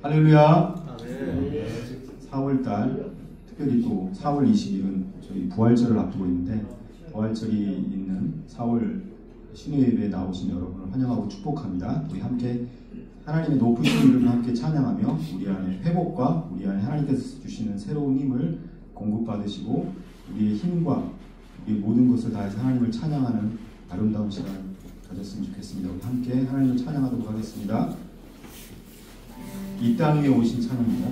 할렐루야. 4월달 특별히 또 4월 20일은 저희 부활절을 앞두고 있는데, 부활절이 있는 4월 신유예배에 나오신 여러분을 환영하고 축복합니다. 우리 함께 하나님의 높으신 이름을 함께 찬양하며 우리 안에 회복과 우리 안에 하나님께서 주시는 새로운 힘을 공급받으시고 우리의 힘과 우리의 모든 것을 다해서 하나님을 찬양하는 아름다운 시간 가졌으면 좋겠습니다. 우리 함께 하나님을 찬양하도록 하겠습니다. 이 땅 위에 오신 찬양입니다.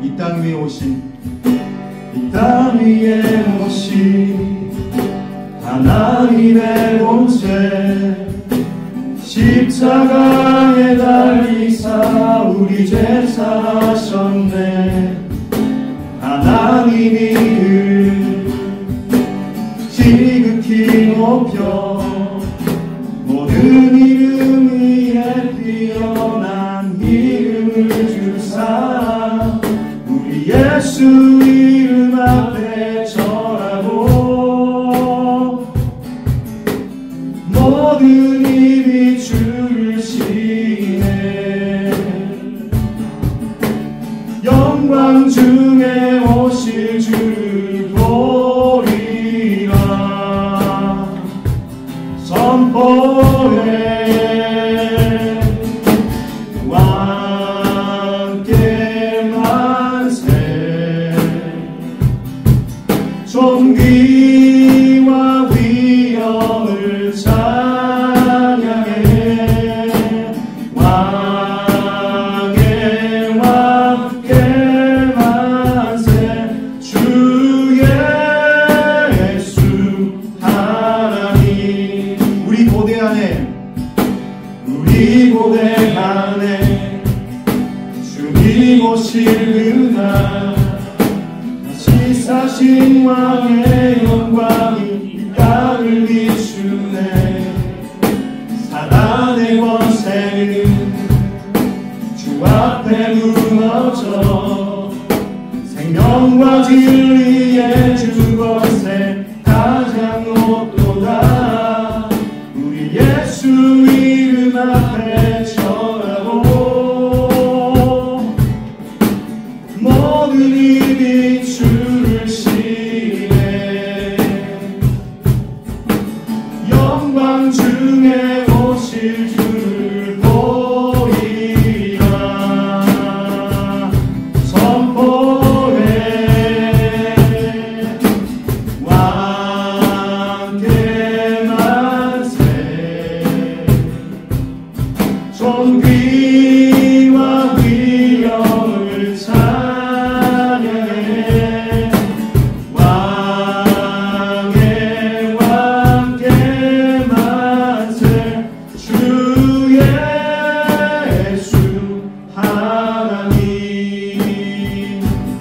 이 땅 위에 오신, 이 땅 위에 오신 하나님의 본체, 십자가에 달리사 우리 죄 사하셨네. 하나님이 지극히 높여 모든 이름 위에 뛰어난 이름을 주사 우리 예수 이름 앞에 절하고 모든 입이 주를 시네. 영광 중에 오실 주를 보리라. 선포해 왕께 만세. 존귀와 위엄을 찬양해. 왕의 왕께 만세. 주 예수 하나님. 우리 고대 안에 주님 오실 그날, 지사신 왕의 영광이 이 땅을 비추네. 사단의 권세는 주 앞에 무너져 생명과 진리의 주 것에 가장 높도다. 우리 예수 이름 앞에 절하고 모든 입이 주를 시네. 영광 중에 오실 주를 보리라. 선포해 왕께 만세. 존귀와 위엄을 찬양해. 왕의 왕께 만세. 주 예수 하나님.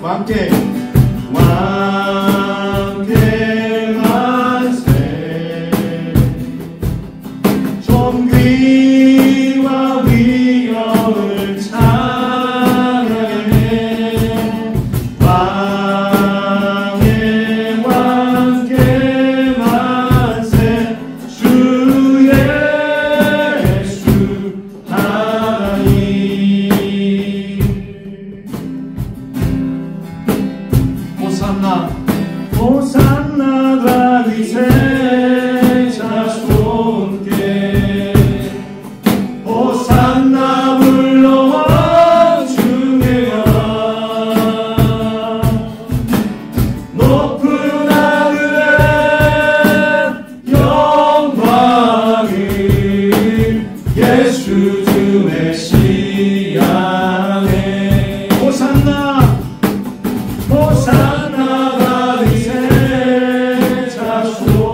왕께 만세. 존귀와 위엄을 찬양해. 왕의 왕께 만세. 주 예수 하나님. 호산나 호산나 다윗의 자손께 호산나 불러와 주의 가 높은 하늘에 영광을 예수 주 메시아네. 호산나 호산나 다윗의 자손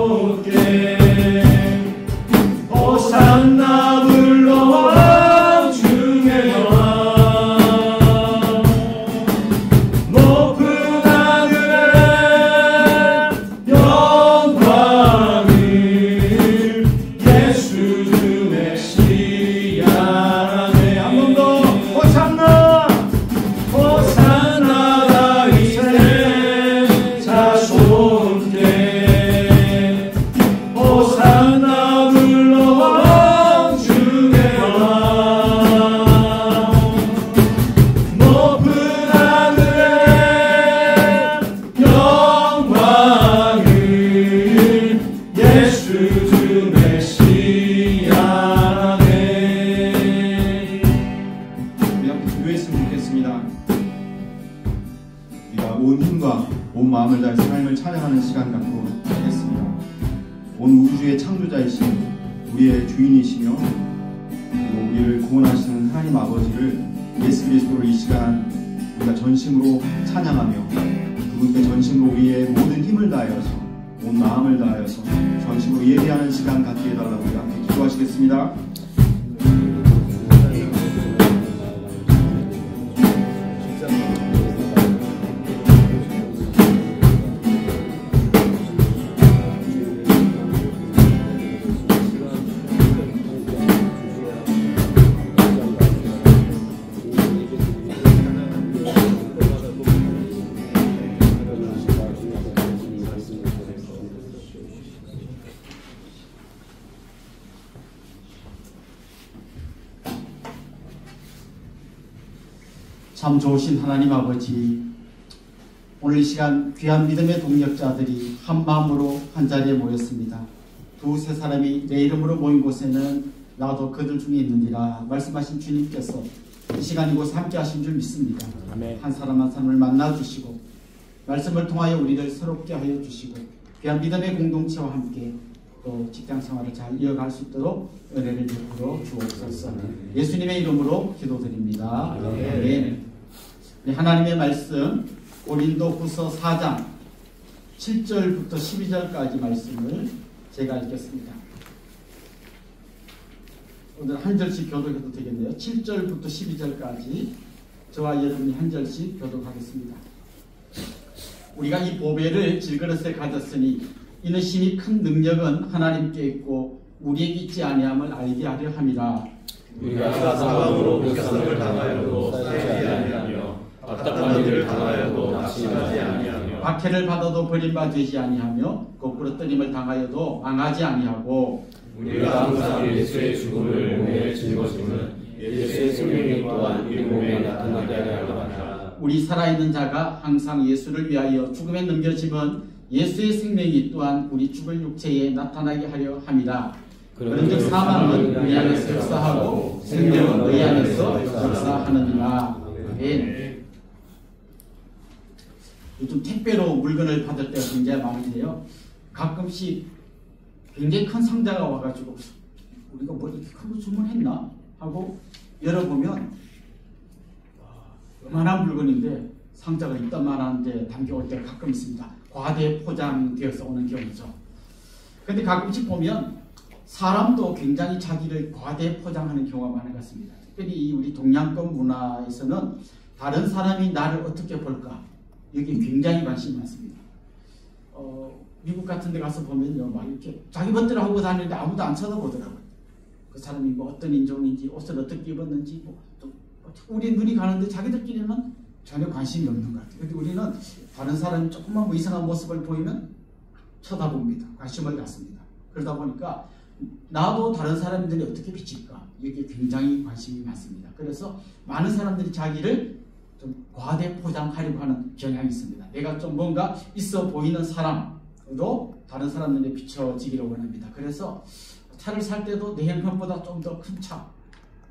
하겠습니다. 온 우주의 창조자이신 우리의 주인이시며 그리고 우리를 구원하시는 하나님 아버지를 예수 그리스도를 이 시간 우리가 전심으로 찬양하며 그분께 전심으로 우리의 모든 힘을 다하여서 온 마음을 다하여서 전심으로 예배하는 시간 갖게 해달라고 우리 함께 기도하시겠습니다. 참 좋으신 하나님 아버지, 오늘 이 시간 귀한 믿음의 동력자들이 한 마음으로 한 자리에 모였습니다. 두세 사람이 내 이름으로 모인 곳에는 나도 그들 중에 있느니라 말씀하신 주님께서 이 시간 이곳에 함께 하신 줄 믿습니다. 아멘. 한 사람 한 사람을 만나주시고 말씀을 통하여 우리를 새롭게 하여 주시고 귀한 믿음의 공동체와 함께 또 직장생활을 잘 이어갈 수 있도록 은혜를 베풀어 주옵소서. 예수님의 이름으로 기도드립니다. 아멘. 하나님의 말씀 고린도후서 4장 7절부터 12절까지 말씀을 제가 읽겠습니다. 오늘 한 절씩 교독해도 되겠네요. 7절부터 12절까지 저와 여러분이 한 절씩 교독하겠습니다. 우리가 이 보배를 질그릇에 가졌으니 이는 심히 큰 능력은 하나님께 있고 우리에게 있지 아니함을 알게 하려 함이라. 우리가 사방으로 극성을 당하여도 싸지 아니하며 답답한 일을 당하여도 낙심하지 아니하며 박해를 받아도 버림받지 아니하며 거꾸로 뜨림을 당하여도 망하지 아니하고 우리가 항상 예수의 죽음을 몸에 짊어지는 예수의 생명이 또한 우리 몸에 나타나게 하려 하라. 우리 살아있는 자가 항상 예수를 위하여 죽음에 넘겨짐은 예수의 생명이 또한 우리 죽을 육체에 나타나게 하려 함이라. 그런즉 사망은 우리 안에서 역사하고 생명은 너희 안에서 역사하느니라. 아멘. 요즘 택배로 물건을 받을 때가 굉장히 많은데요. 가끔씩 굉장히 큰 상자가 와가지고 우리가 뭐 이렇게 큰 거 주문했나? 하고 열어보면 요만한 물건인데 상자가 이따만한데 담겨올 때가 가끔 있습니다. 과대 포장되어서 오는 경우죠. 근데 가끔씩 보면 사람도 굉장히 자기를 과대 포장하는 경우가 많은 것 같습니다. 특별히 우리 동양권 문화에서는 다른 사람이 나를 어떻게 볼까? 여기 굉장히 관심이 많습니다. 미국 같은 데 가서 보면요, 막 이렇게 자기 멋대로 하고 다니는데 아무도 안 쳐다보더라고요. 그 사람이 뭐 어떤 인종인지, 옷을 어떻게 입었는지, 우리 눈이 가는데 자기들끼리는 전혀 관심이 없는 것 같아요. 근데 우리는 다른 사람이 조금만 뭐 이상한 모습을 보이면 쳐다봅니다. 관심을 갖습니다. 그러다 보니까 나도 다른 사람들이 어떻게 비칠까? 여기에 굉장히 관심이 많습니다. 그래서 많은 사람들이 자기를 좀 과대 포장하려고 하는 경향이 있습니다. 내가 좀 뭔가 있어 보이는 사람으로 다른 사람들에 비춰지기를 원합니다. 그래서 차를 살 때도 내 형편보다 좀 더 큰 차,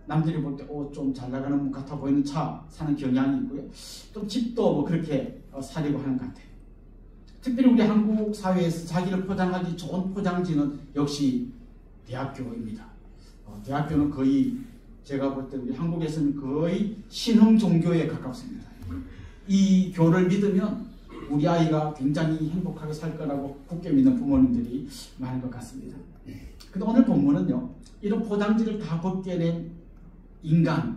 남들이 볼 때 좀 잘 나가는 분 같아 보이는 차 사는 경향이 있고요. 좀 집도 뭐 그렇게 사려고 하는 것 같아요. 특별히 우리 한국 사회에서 자기를 포장하기 좋은 포장지는 역시 대학교입니다. 대학교는 거의 제가 볼 때 우리 한국에서는 거의 신흥 종교에 가깝습니다. 이 교를 믿으면 우리 아이가 굉장히 행복하게 살 거라고 굳게 믿는 부모님들이 많은 것 같습니다. 근데 오늘 본문은요, 이런 포장지를 다 벗겨낸 인간의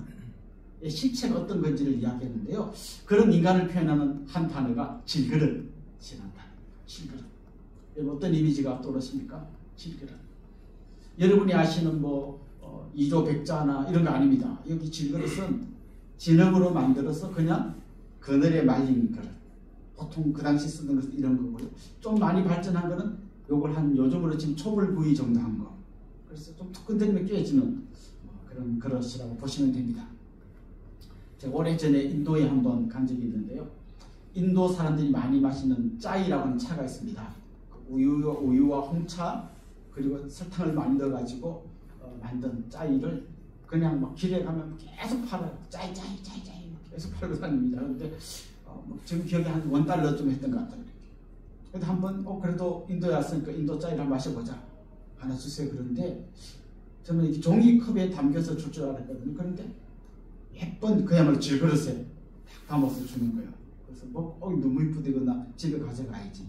실체가 어떤 건지를 이야기했는데요. 그런 인간을 표현하는 한 단어가 질그릇이라는 단어. 질그릇. 여러분 어떤 이미지가 떠오르십니까? 질그릇. 여러분이 아시는 이조 백자나 이런 거 아닙니다. 여기 질그릇은 진흙으로 만들어서 그냥 그늘에 말린 그릇. 보통 그 당시 쓰던 것은 이런 거고요. 좀 많이 발전한 거는 요걸 한 요즘으로 지금 초벌구이 정도 한 거. 그래서 좀 툭근대면 깨지는 그런 그릇이라고 보시면 됩니다. 제가 오래전에 인도에 한번 간 적이 있는데요. 인도 사람들이 많이 마시는 짜이라고 하는 차가 있습니다. 우유와 홍차 그리고 설탕을 많이 넣어가지고 만든 짜이를 그냥 막 길에 가면 계속 팔아요. 짜이 계속 팔고 다닙니다. 그런데 지금 기억에 한 $1좀 했던 것 같아요. 근데 한번 그래도 인도에 왔으니까 인도 짜이를 한번 마셔보자. 하나 주세요. 그런데 저는 이렇게 종이컵에 담겨서 줄 줄 알았거든요. 그런데 예쁜 그야말로 질그릇에 딱 담아서 주는 거예요. 그래서 너무 이쁘다. 이거 나 집에 가져가야지.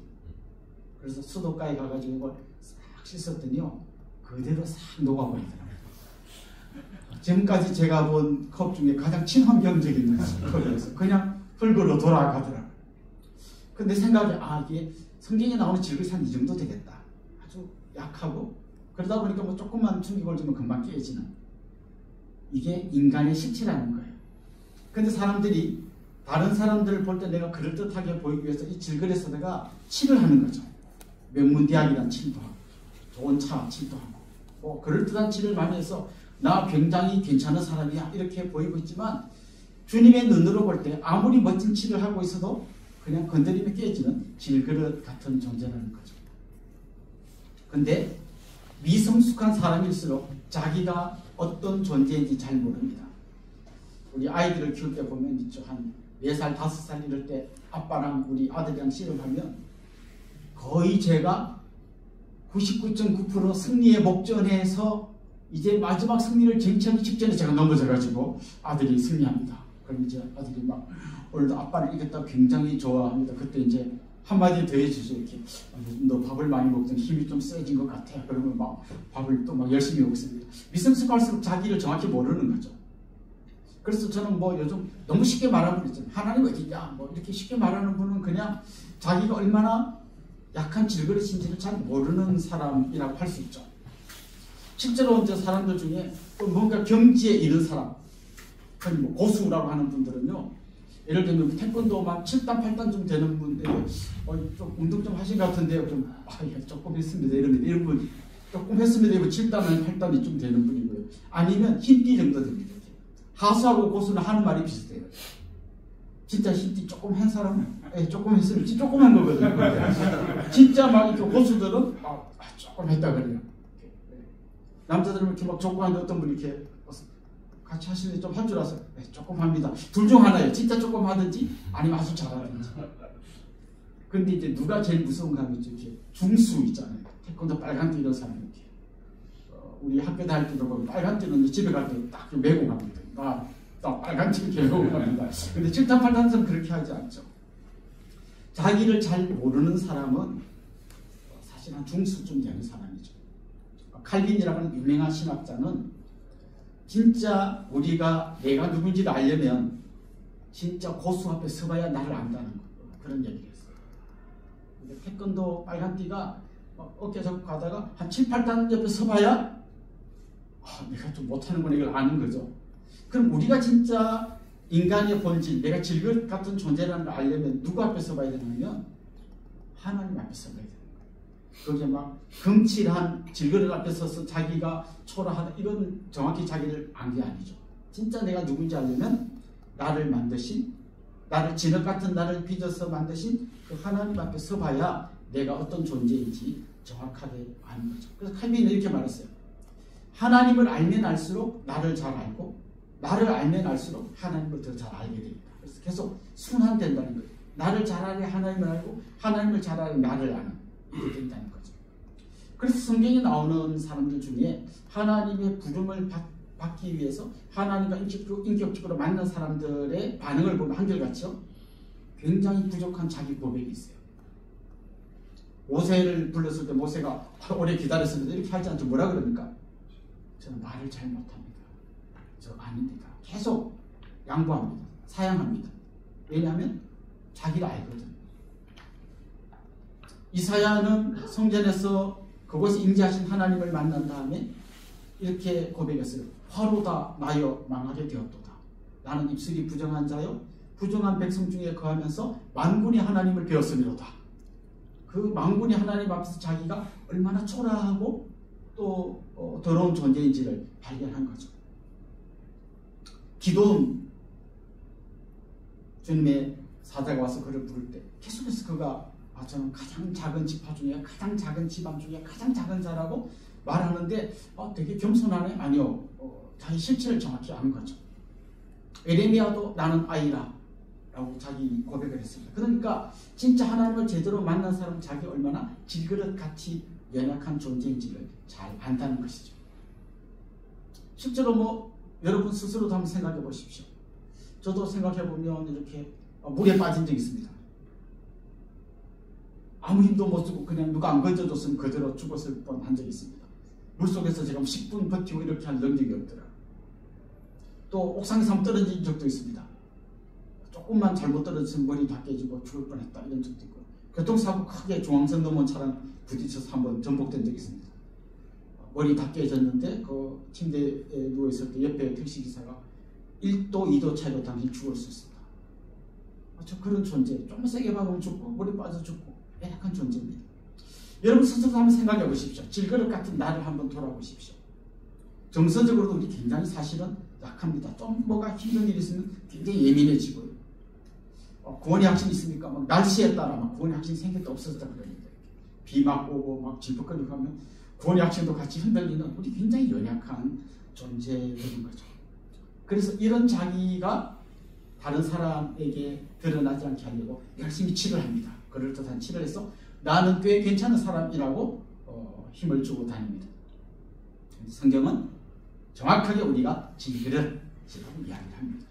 그래서 수도가에 가가지고 이걸 싹 씻었더니요. 그대로 싹 녹아버리더라고요. 지금까지 제가 본 컵 중에 가장 친환경적인 컵이었어요. 그냥 흙으로 돌아가더라고요. 근데 생각에 이게 성경에 나오는 질그릇이 한 이 정도 되겠다. 아주 약하고 그러다 보니까 뭐 조금만 충격을 주면 금방 깨지는 이게 인간의 실체라는 거예요. 근데 사람들이 다른 사람들을 볼 때 내가 그럴듯하게 보이기 위해서 이 질그릇에서 내가 칠을 하는 거죠. 명문대학이란 칠도 하고 좋은 차 칠도 하고 그럴듯한 칠을 많이 해서 나 굉장히 괜찮은 사람이야 이렇게 보이고 있지만 주님의 눈으로 볼 때 아무리 멋진 칠을 하고 있어도 그냥 건드리면 깨지는 질그릇 같은 존재라는 거죠. 근데 미성숙한 사람일수록 자기가 어떤 존재인지 잘 모릅니다. 우리 아이들을 키울 때 보면 있죠. 한 4살, 5살 이럴 때 아빠랑 우리 아들이랑 씨름하면 거의 제가 99.9% 승리에 목전해서 이제 마지막 승리를 쟁취하기 직전에 제가 넘어져가지고 아들이 승리합니다. 그럼 이제 아들이 막 오늘도 아빠를 이겼다고 굉장히 좋아합니다. 그때 이제 한마디 더 해주죠. 이렇게 너 밥을 많이 먹더니 힘이 좀 세진 것 같아. 그러면 막 밥을 또 막 열심히 먹습니다. 미성숙할수록 자기를 정확히 모르는 거죠. 그래서 저는 요즘 너무 쉽게 말하는 분 있잖아요. 하나님 어디냐 이렇게 쉽게 말하는 분은 그냥 자기가 얼마나 약한 질그릇인지를 잘 모르는 사람이라고 할 수 있죠. 실제로 이제 사람들 중에 뭔가 경지에 이른 사람, 고수라고 하는 분들은요. 예를 들면 태권도 막 7단, 8단쯤 되는 분들 좀 운동 좀 하신 것 같은데요. 좀 조금 했습니다. 이런 분 조금 했습니다. 이거 7단, 8단이 좀 되는 분이고요. 아니면 흰띠 정도 됩니다. 하수하고 고수는 하는 말이 비슷해요. 진짜 흰띠 조금 한 사람은 조금 했으면 조금 한 거거든요. 진짜 막 이렇게 고수들은 조금 했다 그래요. 남자들은 이렇게 막 조금 하는데 어떤 분이 이렇게 같이 하시는데 좀 할 줄 아세요? 조금 합니다. 둘 중 하나예요. 진짜 조금 하든지 아니면 아주 잘하든지. 근데 이제 누가 제일 무서운가 하면 이렇게 중수 있잖아요. 태권도 빨간띠 이런 사람 이렇게. 우리 학교 다닐 때도 보면 빨간띠는 집에 갈 때 딱 메고 갑니다. 딱 빨간띠 이렇게 메고 갑니다. 근데 7단 8단은 그렇게 하지 않죠. 자기를 잘 모르는 사람은 사실 한 중수쯤 되는 사람이죠. 칼빈이라는 유명한 신학자는 진짜 우리가 내가 누군지를 알려면 진짜 고수 앞에 서봐야 나를 안다는 거. 그런 얘기를 했어요. 태권도 빨간띠가 어깨 잡고 가다가 한 7, 8단 옆에 서봐야 내가 좀 못하는구나 이걸 아는 거죠. 그럼 우리가 진짜 인간의 본질, 내가 질그릇 같은 존재라는 걸 알려면 누구 앞에 서봐야 되냐면 하나님 앞에 서봐야 돼요. 거기에 막 금칠한 질그릇 앞에 서서 자기가 초라하다 이건 정확히 자기를 안 게 아니죠. 진짜 내가 누군지 알려면 나를 만드신, 나를 진흙 같은 나를 빚어서 만드신 그 하나님 앞에 서봐야 내가 어떤 존재인지 정확하게 아는 거죠. 그래서 칼빈은 이렇게 말했어요. 하나님을 알면 알수록 나를 잘 알고 나를 알면 알수록 하나님을 더 잘 알게 됩니다. 그래서 계속 순환된다는 거예요. 나를 잘 알아야 하나님을 알고 하나님을 잘 알아야 나를 아는 이렇게 된다는 거죠. 그래서 성경에 나오는 사람들 중에 하나님의 부름을 받기 위해서 하나님과 인격적으로 만난 사람들의 반응을 보면 한결같죠. 굉장히 부족한 자기 고백이 있어요. 모세를 불렀을 때 모세가 오래 기다렸습니다. 이렇게 하지 않죠. 뭐라 그럽니까? 저는 말을 잘 못합니다. 저 아닙니다. 계속 양보합니다. 사양합니다. 왜냐하면 자기가 알거든. 이사야는 성전에서 그곳에 임재하신 하나님을 만난 다음에 이렇게 고백했어요. 화로다 나여 망하게 되었도다. 나는 입술이 부정한 자요 부정한 백성 중에 거하면서 만군의 하나님을 배웠음이로다. 그 만군의 하나님 앞에서 자기가 얼마나 초라하고 또 더러운 존재인지를 발견한 거죠. 기도원 주님의 사자가 와서 그를 부를 때 계속해서 그가 저는 가장 작은 지파 중에 가장 작은 집안 중에 가장 작은 자라고 말하는데 되게 겸손하네? 아니요. 자기 실체를 정확히 아는 거죠. 에레미야도 나는 아이라 라고 라고 자기 고백을 했습니다. 그러니까 진짜 하나님을 제대로 만난 사람은 자기 얼마나 질그릇같이 연약한 존재인지를 잘 안다는 것이죠. 실제로 여러분 스스로도 한번 생각해 보십시오. 저도 생각해 보면 이렇게 물에 빠진 적이 있습니다. 아무 힘도 못 쓰고 그냥 누가 안 건져줬으면 그대로 죽었을 뻔한 적이 있습니다. 물속에서 제가 10분 버티고 이렇게 할 능력이 없더라고요. 또 옥상에서 한번 떨어진 적도 있습니다. 조금만 잘못 떨어졌으면 머리 다 깨지고 죽을 뻔했다 이런 적도 있고, 교통사고 크게 중앙선 넘어온 차랑 부딪혀서 한번 전복된 적이 있습니다. 머리 다 깨졌는데 그 침대에 누워있을 때 옆에 택시기사가 1도 2도 차이로 당신 죽을 수 있습니다. 저 그런 존재, 조금 세게 박으면 죽고 머리 빠져 죽고 연약한 존재입니다. 여러분 스스로 한번 생각해 보십시오. 질그릇 같은 나를 한번 돌아보십시오. 정서적으로도 우리 굉장히 사실은 약합니다. 좀 뭐가 힘든 일이 있으면 굉장히 예민해지고요. 구원의 확신이 있습니까? 날씨에 따라 구원의 확신이 생겼다 없어졌다 그러는데, 비 막 오고 막 질퍽거리고 하면 구원의 확신도 같이 흔들리는 우리 굉장히 연약한 존재인 거죠. 그래서 이런 자기가 다른 사람에게 드러나지 않게 하려고 열심히 치를 합니다. 그럴듯한 치를 해서 나는 꽤 괜찮은 사람이라고 힘을 주고 다닙니다. 성경은 정확하게 우리가 질그릇이라고 이야기를 합니다.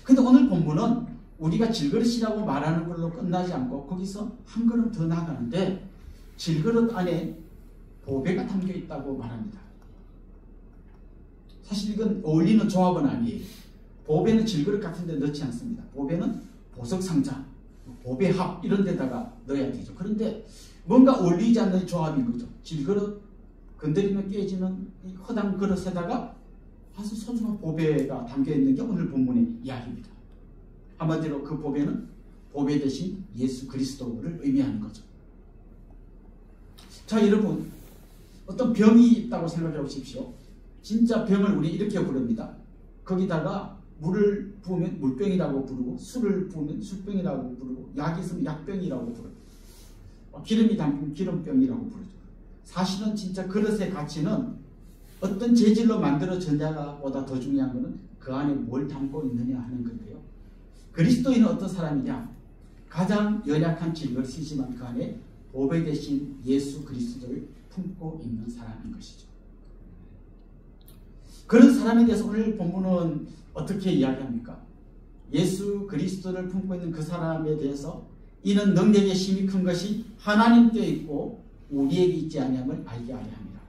근데 오늘 본문은 우리가 질그릇이라고 말하는 걸로 끝나지 않고 거기서 한 걸음 더 나아가는데, 질그릇 안에 보배가 담겨 있다고 말합니다. 사실 이건 어울리는 조합은 아니에요. 보배는 질그릇 같은 데 넣지 않습니다. 보배는 보석상자, 보배합 이런 데다가 넣어야 되죠. 그런데 뭔가 어울리지 않는 조합인 거죠. 질그릇 건드리면 깨지는 이 허당 그릇에다가 아주 소중한 보배가 담겨있는 게 오늘 본문의 이야기입니다. 한마디로 그 보배는 보배 대신 예수 그리스도를 의미하는 거죠. 자, 여러분, 어떤 병이 있다고 생각해 보십시오. 진짜 병을 우리 이렇게 부릅니다. 거기다가 물을 부으면 물병이라고 부르고, 술을 부으면 술병이라고 부르고, 약이 있으면 약병이라고 부르고, 기름이 담기면 기름병이라고 부르죠. 사실은 진짜 그릇의 가치는 어떤 재질로 만들어졌냐가 보다 더 중요한 것은 그 안에 뭘 담고 있느냐 하는 건데요. 그리스도인은 어떤 사람이냐? 가장 연약한 질그릇이지만 그 안에 보배 대신 예수 그리스도를 품고 있는 사람인 것이죠. 그런 사람에 대해서 오늘 본문은 어떻게 이야기합니까? 예수 그리스도를 품고 있는 그 사람에 대해서 이는 능력의 힘이 큰 것이 하나님께 있고 우리에게 있지 아니함을 알게 하려 합니다.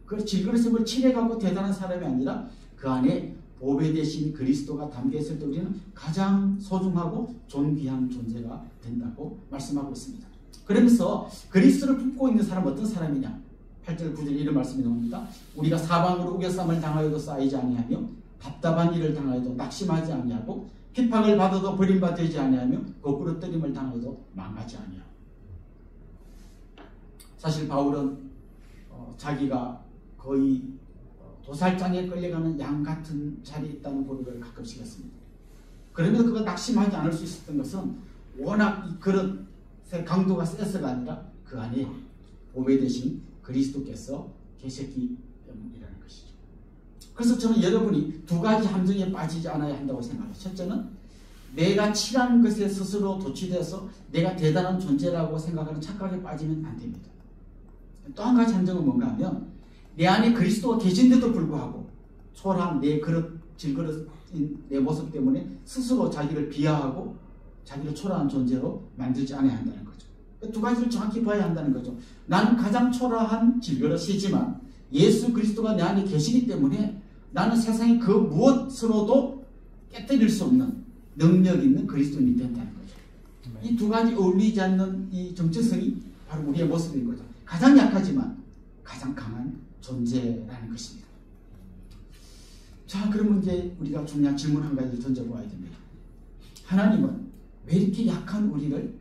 그 질그릇을 칠해가고 대단한 사람이 아니라 그 안에 보배 대신 그리스도가 담겨있을 때 우리는 가장 소중하고 존귀한 존재가 된다고 말씀하고 있습니다. 그러면서 그리스도를 품고 있는 사람은 어떤 사람이냐? 8절 9절 이런 말씀이 나옵니다. 우리가 사방으로 우겨쌈을 당하여도 쌓이지 아니하며 답답한 일을 당하여도 낙심하지 아니하고 핍박을 받아도 버림받지 아니하며 거꾸로 뜨림을 당하여도 망하지 아니하고. 사실 바울은 자기가 거의 도살장에 끌려가는 양 같은 자리에 있다는 고백을 가끔씩 했습니다. 그러면 그가 낙심하지 않을 수 있었던 것은 워낙 이 그릇의 강도가 세서가 아니라 그 안에 보배 대신 그리스도께서 계셨기 때문이라는 것이죠. 그래서 저는 여러분이 두 가지 함정에 빠지지 않아야 한다고 생각합니다. 첫째는 내가 칠한 것에 스스로 도취돼서 내가 대단한 존재라고 생각하는 착각에 빠지면 안 됩니다. 또 한 가지 함정은 뭔가 하면 내 안에 그리스도가 계신데도 불구하고 초라한 내 그릇, 질그릇인 내 모습 때문에 스스로 자기를 비하하고 자기를 초라한 존재로 만들지 않아야 한다는 거죠. 두 가지를 정확히 봐야 한다는 거죠. 나는 가장 초라한 질그릇이지만 예수 그리스도가 내 안에 계시기 때문에 나는 세상의 그 무엇으로도 깨뜨릴 수 없는 능력 있는 그리스도인이 된다는 거죠. 이 두 가지 어울리지 않는 이 정체성이 바로 우리의 모습인 거죠. 가장 약하지만 가장 강한 존재라는 것입니다. 자, 그러면 이제 우리가 중요한 질문 한 가지를 던져보아야 됩니다. 하나님은 왜 이렇게 약한 우리를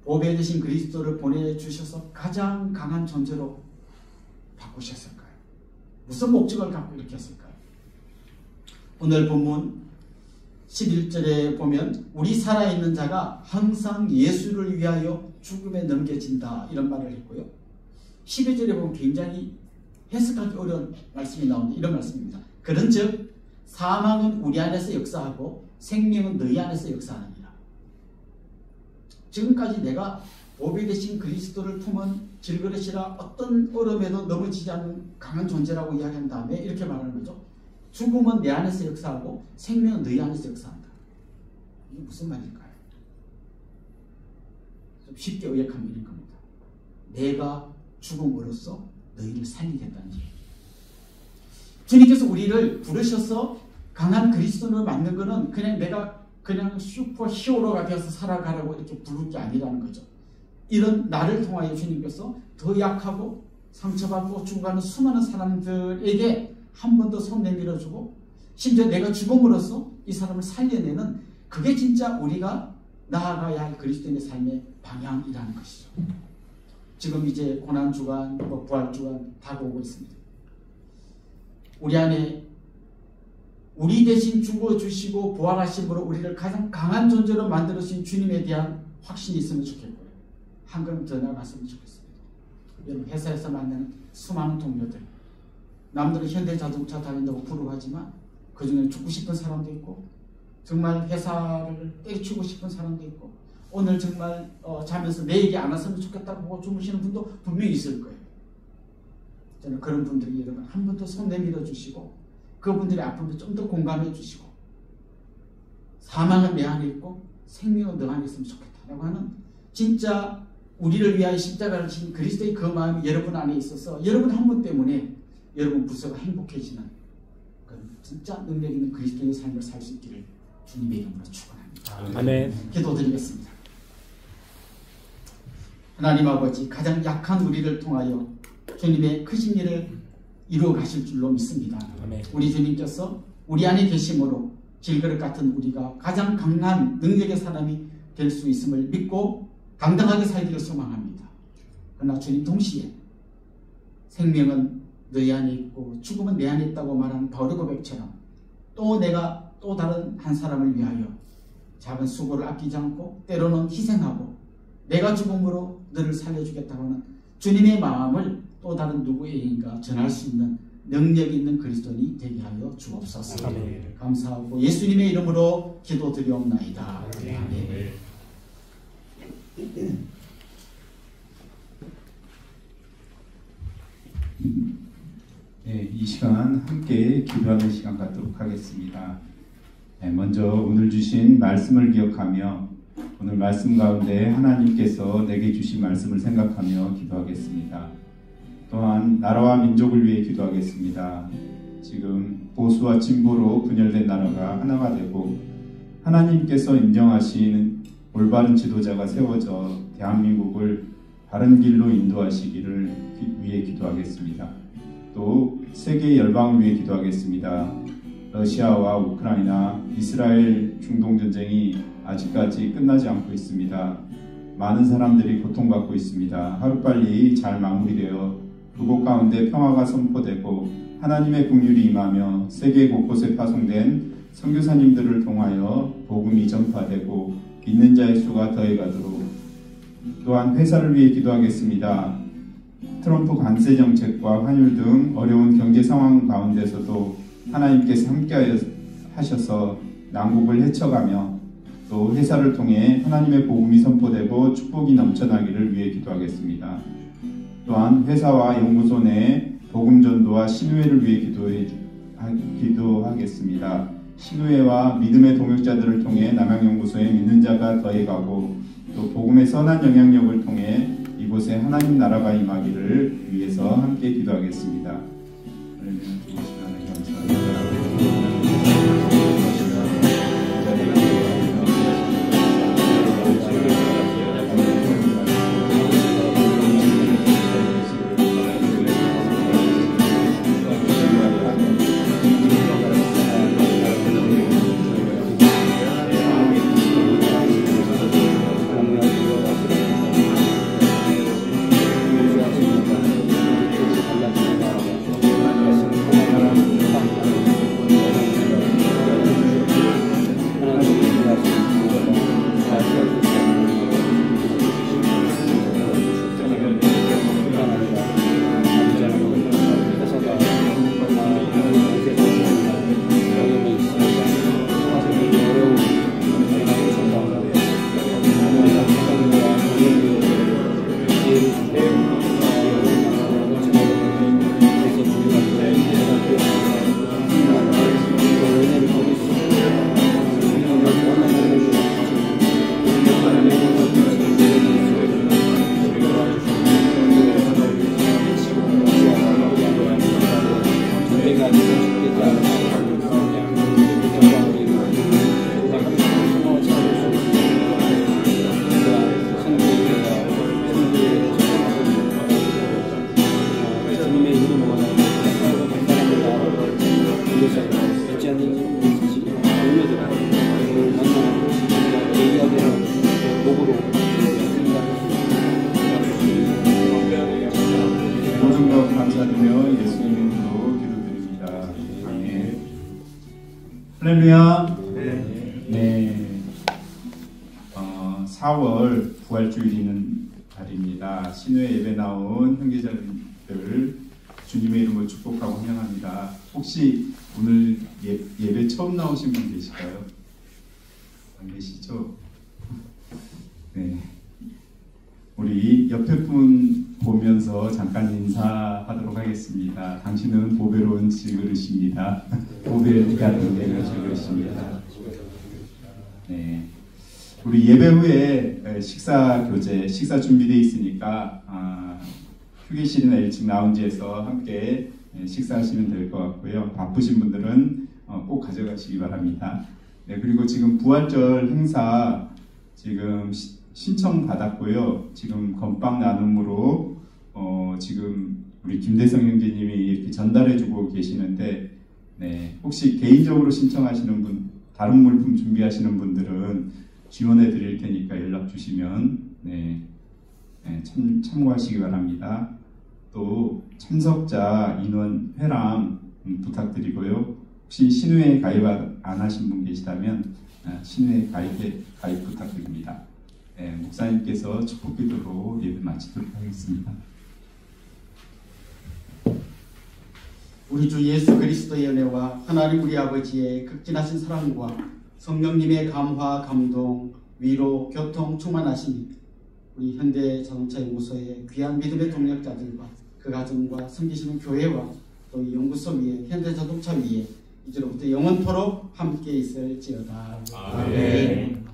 보배 되신 그리스도를 보내주셔서 가장 강한 존재로 바꾸셨을까요? 무슨 목적을 갖고 이렇게 했을까요? 오늘 본문 11절에 보면 우리 살아있는 자가 항상 예수를 위하여 죽음에 넘겨진다 이런 말을 했고요. 12절에 보면 굉장히 해석하기 어려운 말씀이 나오는데 이런 말씀입니다. 그런즉 사망은 우리 안에서 역사하고 생명은 너희 안에서 역사하느니라. 지금까지 내가 보배 되신 그리스도를 품은 질그릇이라 어떤 얼음에도 넘어지지 않는 강한 존재라고 이야기한 다음에 이렇게 말하는 거죠. 죽음은 내 안에서 역사하고 생명은 너희 안에서 역사한다. 이게 무슨 말일까요? 좀 쉽게 의역하면 이런 겁니다. 내가 죽음으로써 너희를 살리겠다는 얘기. 주님께서 우리를 부르셔서 강한 그리스도를 만든 것은 그냥 내가 그냥 슈퍼 히어로가 되어서 살아가라고 이렇게 부른 게 아니라는 거죠. 이런 나를 통하여 주님께서 더 약하고 상처받고 죽어가는 수많은 사람들에게 한 번 더 손 내밀어주고 심지어 내가 죽음으로써 이 사람을 살려내는 그게 진짜 우리가 나아가야 할 그리스도인의 삶의 방향이라는 것이죠. 지금 이제 고난주간, 부활주간 다가오고 있습니다. 우리 안에 우리 대신 죽어주시고 부활하심으로 우리를 가장 강한 존재로 만들어주신 주님에 대한 확신이 있으면 좋겠고요. 한 걸음 더 나아갔으면 좋겠습니다. 여러분 회사에서 만나는 수많은 동료들, 남들은 현대자동차 다닌다고 부러워하지만 그 중에 죽고 싶은 사람도 있고 정말 회사를 때려치고 싶은 사람도 있고 오늘 정말 자면서 내 얘기 안 왔으면 좋겠다고 보고 주무시는 분도 분명히 있을 거예요. 저는 그런 분들이 여러분 한 번 더 손 내밀어 주시고 그분들의 아픔도 좀 더 공감해 주시고 사망은 내 안에 있고 생명은 너 안에 있으면 좋겠다라고 하는 진짜 우리를 위하여 십자가를 지신 그리스도의 그 마음이 여러분 안에 있어서 여러분 한 분 때문에 여러분 부서가 행복해지는 그런 진짜 능력 있는 그리스도의 삶을 살 수 있기를 주님의 이름으로 축원합니다. 아멘. 기도드리겠습니다. 하나님 아버지, 가장 약한 우리를 통하여 주님의 크신 일을 이루어 가실 줄로 믿습니다. 아멘. 우리 주님께서 우리 안에 계심으로 질그릇 같은 우리가 가장 강한 능력의 사람이 될 수 있음을 믿고 당당하게 살기를 소망합니다. 그러나 주님 동시에 생명은 너희 안에 있고 죽음은 내 안에 있다고 말한 바울의 고백처럼 또 내가 또 다른 한 사람을 위하여 작은 수고를 아끼지 않고 때로는 희생하고 내가 죽음으로 너를 살려주겠다고 하는 주님의 마음을 또 다른 누구에게인가 전할 수 있는 능력 있는 그리스도인이 되게 하여 주옵소서. 아멘. 감사하고 예수님의 이름으로 기도드리옵나이다. 아멘. 네, 이 시간 함께 기도하는 시간 갖도록 하겠습니다. 네, 먼저 오늘 주신 말씀을 기억하며 오늘 말씀 가운데 하나님께서 내게 주신 말씀을 생각하며 기도하겠습니다. 또한 나라와 민족을 위해 기도하겠습니다. 지금 보수와 진보로 분열된 나라가 하나가 되고 하나님께서 인정하시는 올바른 지도자가 세워져 대한민국을 바른 길로 인도하시기를 위해 기도하겠습니다. 또 세계 열방을 위해 기도하겠습니다. 러시아와 우크라이나, 이스라엘 중동 전쟁이 아직까지 끝나지 않고 있습니다. 많은 사람들이 고통받고 있습니다. 하루빨리 잘 마무리되어 그곳 가운데 평화가 선포되고 하나님의 긍휼이 임하며 세계 곳곳에 파송된 선교사님들을 통하여 복음이 전파되고 믿는 자의 수가 더해가도록. 또한 회사를 위해 기도하겠습니다. 트럼프 관세 정책과 환율 등 어려운 경제 상황 가운데서도 하나님께서 함께 하셔서 난국을 헤쳐가며 또 회사를 통해 하나님의 복음이 선포되고 축복이 넘쳐나기를 위해 기도하겠습니다. 또한 회사와 연구소 내 복음 전도와 신우회를 위해 기도하겠습니다. 신우회와 믿음의 동역자들을 통해 남양연구소에 믿는 자가 더해가고 또 복음의 선한 영향력을 통해 이곳에 하나님 나라가 임하기를 위해서 함께 기도하겠습니다. 모든 것 감사드리며 예수님 이름으로 기도드립니다. 아멘. 할렐루야. 네. 4월 부활주일 있는 날입니다. 신우의 예배 나온 형제자들 주님의 이름으로 축복하고 환영합니다. 혹시 오늘 예배 처음 나오신 분 계실까요? 안 계시죠? 네. 우리 옆에 분 보면서 잠깐 인사하도록 하겠습니다. 당신은 보배로운 질그릇입니다. 보배가 되는 질그릇입니다. 네. 우리 예배 후에 식사 준비되어 있으니까 휴게실이나 1층 라운지에서 함께 식사하시면 될 것 같고요. 바쁘신 분들은 꼭 가져가시기 바랍니다. 네, 그리고 지금 부활절 행사 지금 신청 받았고요. 지금 건빵 나눔으로 지금 우리 김대성 형제님이 이렇게 전달해주고 계시는데, 네, 혹시 개인적으로 신청하시는 분, 다른 물품 준비하시는 분들은 지원해 드릴 테니까 연락 주시면 참고하시기 바랍니다. 또 참석자 인원 회람 부탁드리고요. 혹시 신우회 가입 안 하신 분 계시다면 신우회 가입 부탁드립니다. 네, 목사님께서 축복기도로 예배 마치도록 하겠습니다. 우리 주 예수 그리스도의 은혜와 하나님 우리 아버지의 극진하신 사랑과 성령님의 감화, 감동, 위로, 교통 충만하시니 우리 현대자동차연구소의 귀한 믿음의 동력자들과 그 가정과 섬기시는 교회와 또 이 연구소 위에 현대자동차 위에 이제로부터 영원토록 함께 있을지어다. 아멘.